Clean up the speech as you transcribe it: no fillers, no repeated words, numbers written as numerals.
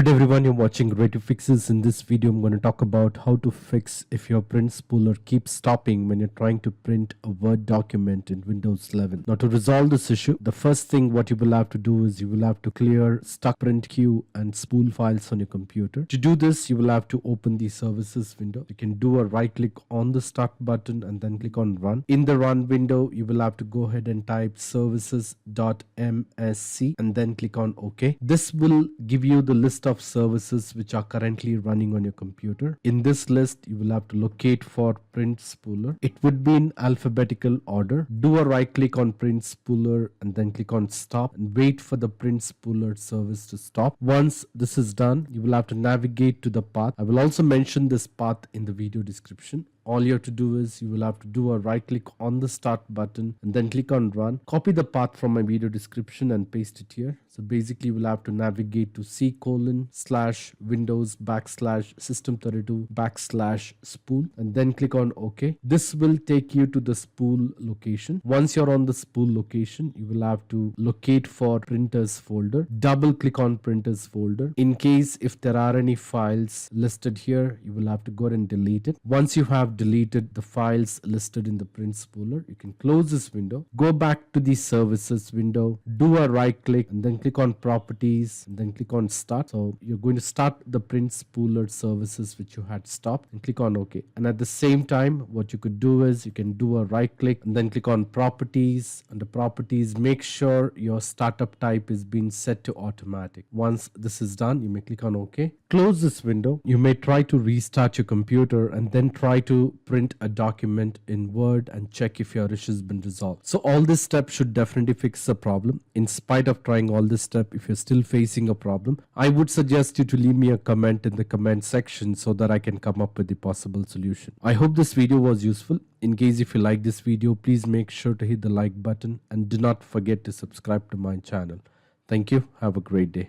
Good everyone, you're watching Creative Fixes. In this video, I'm going to talk about how to fix if your print spooler keeps stopping when you're trying to print a Word document in Windows 11. Now to resolve this issue, the first thing what you will have to do is you will have to clear stuck print queue and spool files on your computer. To do this, you will have to open the services window. You can do a right click on the start button and then click on run. In the run window, you will have to go ahead and type services.msc and then click on OK. This will give you the list of services which are currently running on your computer. In this list, you will have to locate for Print Spooler. It would be in alphabetical order. Do a right click on Print Spooler and then click on stop and wait for the Print Spooler service to stop. Once this is done, you will have to navigate to the path. I will also mention this path in the video description. All you have to do is you will have to do a right click on the start button and then click on run. Copy the path from my video description and paste it here. So basically you will have to navigate to c:/windows/system32/spool and then click on OK. This will take you to the spool location. Once you're on the spool location, you will have to locate for printers folder. Double click on printers folder. In case if there are any files listed here, you will have to go ahead and delete it. Once you have deleted the files listed in the print spooler, you can close this window, go back to the services window, do a right click and then click on properties and then click on start. So you're going to start the print spooler services which you had stopped and click on OK. And at the same time, what you could do is you can do a right click and then click on properties. Under properties, make sure your startup type is being set to automatic. Once this is done, you may click on OK. Close this window. You may try to restart your computer and then try to print a document in Word and check if your issue has been resolved. So all this steps should definitely fix the problem. In spite of trying all this step, if you're still facing a problem, I would suggest you to leave me a comment in the comment section so that I can come up with the possible solution. I hope this video was useful. In case if you like this video, please make sure to hit the like button and do not forget to subscribe to my channel. Thank you. Have a great day.